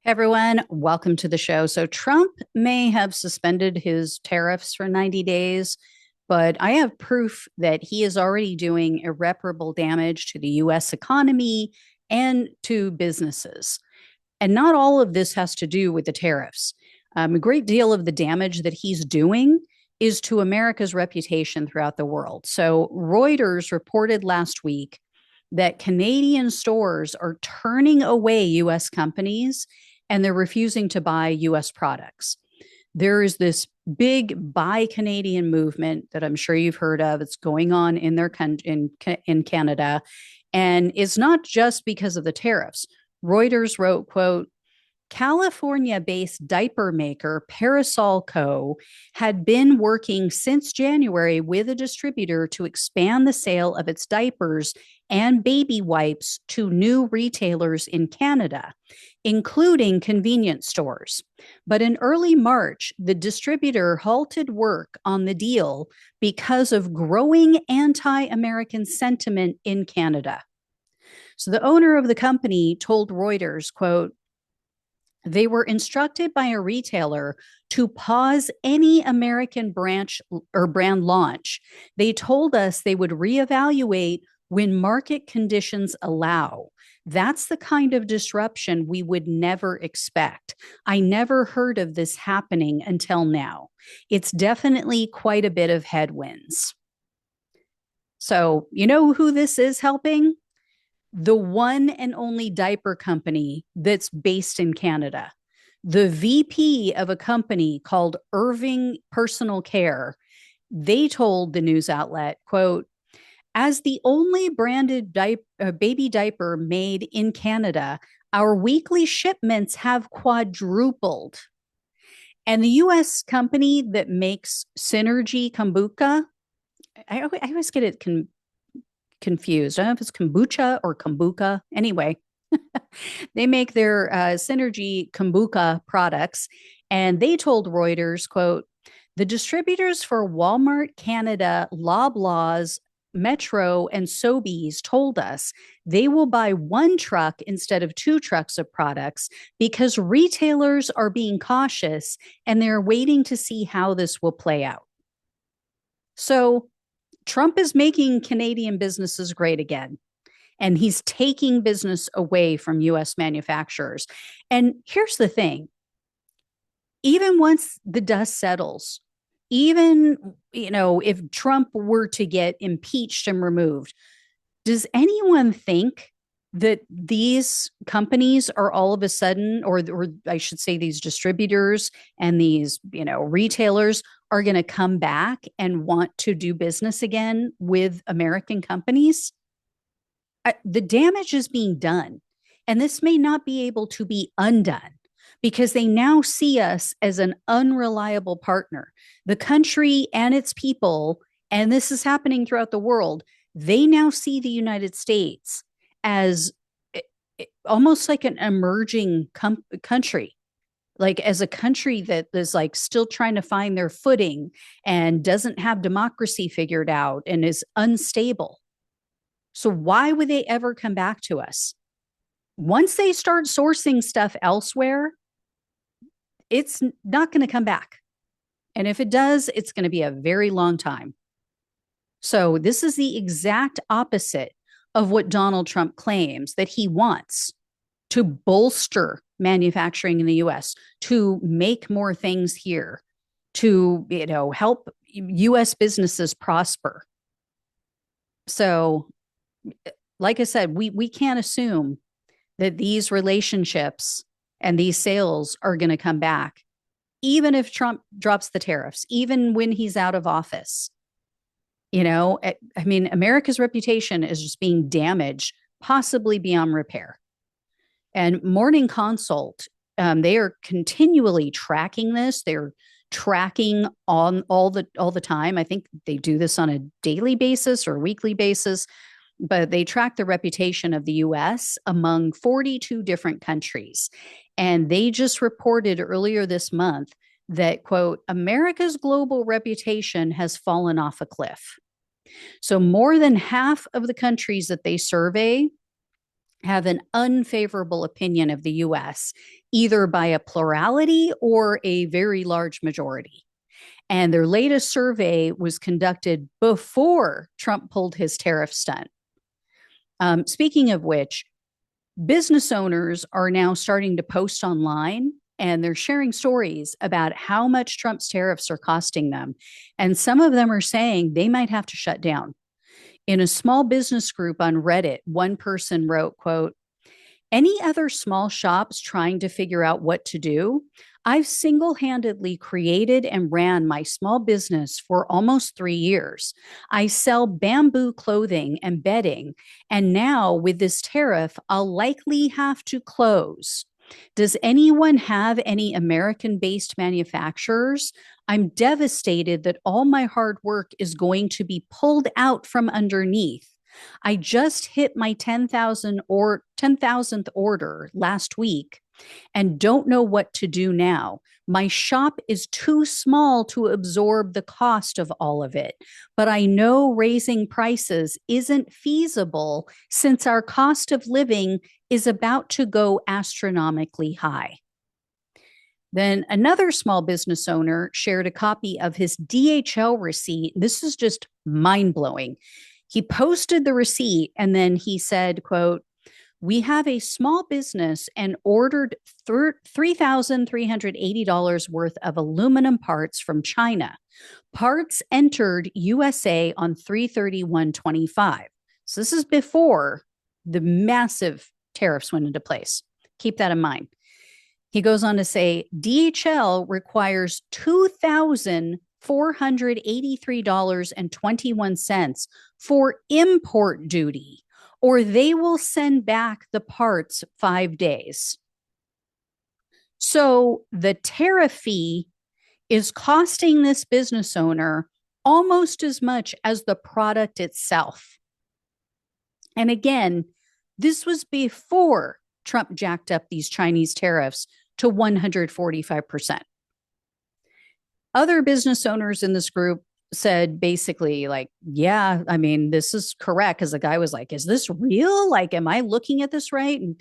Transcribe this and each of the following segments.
Everyone, welcome to the show. So, Trump may have suspended his tariffs for 90 days, but I have proof that he is already doing irreparable damage to the US economy and to businesses. And not all of this has to do with the tariffs. A great deal of the damage that he's doing is to America's reputation throughout the world. So, Reuters reported last week that Canadian stores are turning away US companies and they're refusing to buy US products. There is this big buy Canadian movement that I'm sure you've heard of. It's going on in their in Canada, and it's not just because of the tariffs. Reuters wrote, quote, California-based diaper maker Parasol Co. had been working since January with a distributor to expand the sale of its diapers and baby wipes to new retailers in Canada, including convenience stores. But in early March, the distributor halted work on the deal because of growing anti-American sentiment in Canada. So the owner of the company told Reuters, quote, they were instructed by a retailer to pause any American branch or brand launch. They told us they would reevaluate when market conditions allow. That's the kind of disruption we would never expect. I never heard of this happening until now. It's definitely quite a bit of headwinds. So, you know who this is helping? The one and only diaper company that's based in Canada. The VP of a company called Irving Personal Care, they told the news outlet, quote, as the only branded baby diaper made in Canada, our weekly shipments have quadrupled. And the US company that makes Synergy Kombucha, I always get it confused. I don't know if it's kombucha or kombucha. Anyway, they make their Synergy Kombucha products, and they told Reuters, quote, the distributors for Walmart Canada, Loblaws, Metro, and Sobeys told us they will buy one truck instead of two trucks of products because retailers are being cautious and they're waiting to see how this will play out. So Trump is making Canadian businesses great again, and he's taking business away from US manufacturers. And here's the thing, even once the dust settles, even, if Trump were to get impeached and removed, does anyone think that these companies are all of a sudden, or I should say these distributors and these, retailers are going to come back and want to do business again with American companies? The damage is being done, and this may not be able to be undone because they now see us as an unreliable partner. The country and its people, and this is happening throughout the world, they now see the United States as almost like an emerging country, like as a country that is like still trying to find their footing and doesn't have democracy figured out and is unstable. So why would they ever come back to us? Once they start sourcing stuff elsewhere, it's not going to come back. And if it does, it's going to be a very long time. So this is the exact opposite of what Donald Trump claims that he wants: to bolster manufacturing in the US, to make more things here, to, help US businesses prosper. So, like I said, we can't assume that these relationships and these sales are going to come back, even if Trump drops the tariffs, even when he's out of office. America's reputation is just being damaged, possibly beyond repair. And Morning Consult, they are continually tracking this. They're tracking on all the time. I think they do this on a daily basis or weekly basis, but they track the reputation of the US among 42 different countries. And they just reported earlier this month that, quote, America's global reputation has fallen off a cliff. So more than half of the countries that they survey have an unfavorable opinion of the US, either by a plurality or a very large majority. And their latest survey was conducted before Trump pulled his tariff stunt. Speaking of which, business owners are now starting to post online and they're sharing stories about how much Trump's tariffs are costing them. And some of them are saying they might have to shut down. In a small business group on Reddit, one person wrote, quote, any other small shops trying to figure out what to do? I've single handedly created and ran my small business for almost 3 years. I sell bamboo clothing and bedding, and now with this tariff, I'll likely have to close. Does anyone have any American based manufacturers? I'm devastated that all my hard work is going to be pulled out from underneath. I just hit my 10,000th order last week and don't know what to do now. My shop is too small to absorb the cost of all of it, but I know raising prices isn't feasible since our cost of living is about to go astronomically high. Then another small business owner shared a copy of his DHL receipt. This is just mind blowing. He posted the receipt and then he said, quote, we have a small business and ordered $3,380 worth of aluminum parts from China. Parts entered USA on 3/31/25. So this is before the massive tariffs went into place. Keep that in mind. He goes on to say DHL requires $2,483.21 for import duty, or they will send back the parts 5 days. So the tariff fee is costing this business owner almost as much as the product itself. And again, this was before Trump jacked up these Chinese tariffs to 145%. Other business owners in this group said basically, like, yeah, I mean, this is correct. Because the guy was like, is this real? Like, am I looking at this right? And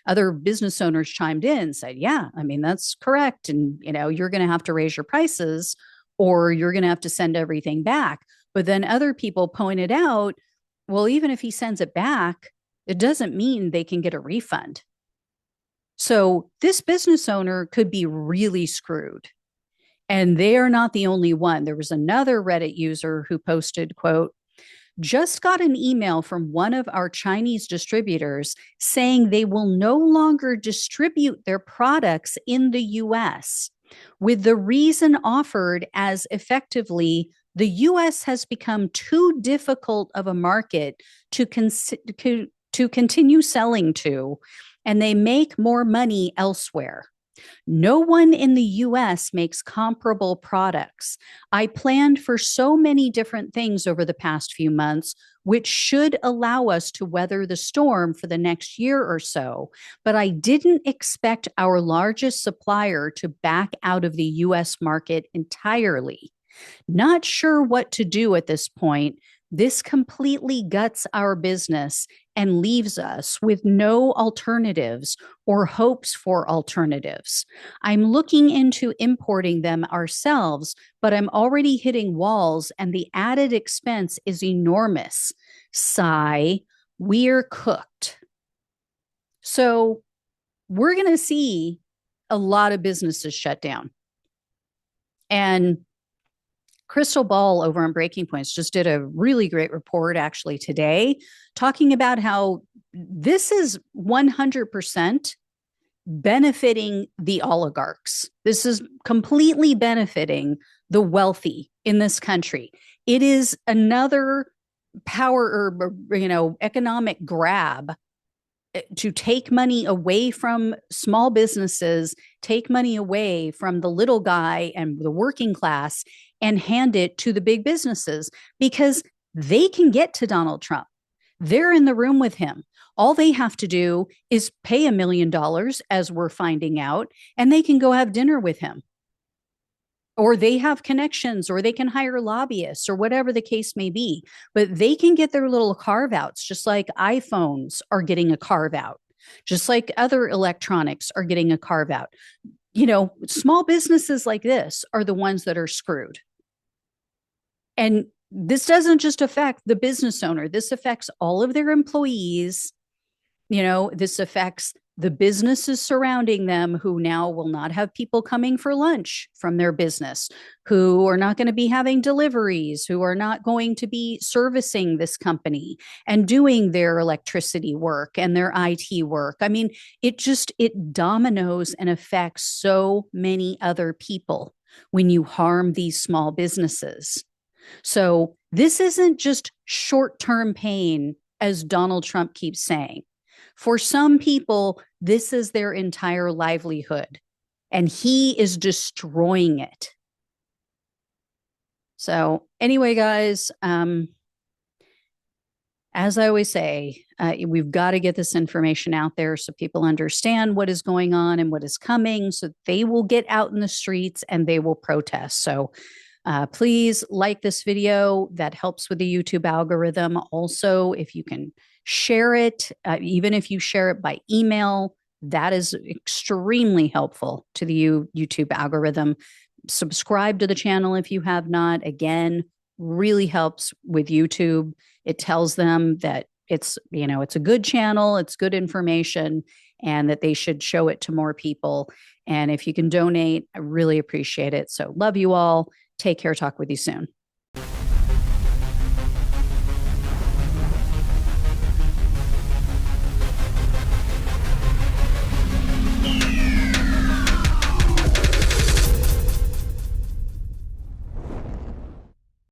other business owners chimed in and said, yeah, I mean, that's correct. And, you're going to have to raise your prices or you're going to have to send everything back. But then other people pointed out, well, even if he sends it back, it doesn't mean they can get a refund. So this business owner could be really screwed. And they are not the only one. There was another Reddit user who posted, quote, just got an email from one of our Chinese distributors saying they will no longer distribute their products in the US, with the reason offered as effectively the US has become too difficult of a market to continue selling to, and they make more money elsewhere. No one in the US makes comparable products. I planned for so many different things over the past few months, which should allow us to weather the storm for the next year or so. But I didn't expect our largest supplier to back out of the US market entirely. Not sure what to do at this point. This completely guts our business and leaves us with no alternatives or hopes for alternatives. I'm looking into importing them ourselves, but I'm already hitting walls and the added expense is enormous. Sigh, we're cooked. So we're going to see a lot of businesses shut down. And Crystal Ball over on Breaking Points just did a really great report actually today talking about how this is 100% benefiting the oligarchs. This is completely benefiting the wealthy in this country. It is another power or economic grab to take money away from small businesses, take money away from the little guy and the working class and hand it to the big businesses because they can get to Donald Trump. They're in the room with him. All they have to do is pay $1 million, as we're finding out, and they can go have dinner with him. or they have connections, or they can hire lobbyists, or whatever the case may be. But they can get their little carve outs, just like iPhones are getting a carve out, just like other electronics are getting a carve out. Small businesses like this are the ones that are screwed. And this doesn't just affect the business owner, this affects all of their employees. This affects the businesses surrounding them, who now will not have people coming for lunch from their business, who are not going to be having deliveries, who are not going to be servicing this company and doing their electricity work and their IT work. I mean, it dominoes and affects so many other people when you harm these small businesses. So this isn't just short-term pain, as Donald Trump keeps saying. For some people, this is their entire livelihood, and he is destroying it. So anyway, guys, as I always say, we've got to get this information out there so people understand what is going on and what is coming, so they will get out in the streets and they will protest. So please like this video. That helps with the YouTube algorithm. Also, if you can share it, even if you share it by email, that is extremely helpful to the YouTube algorithm. Subscribe to the channel if you have not. Again, really helps with YouTube. It tells them that it's a good channel, it's good information, and that they should show it to more people. And if you can donate, I really appreciate it. So love you all. Take care. Talk with you soon.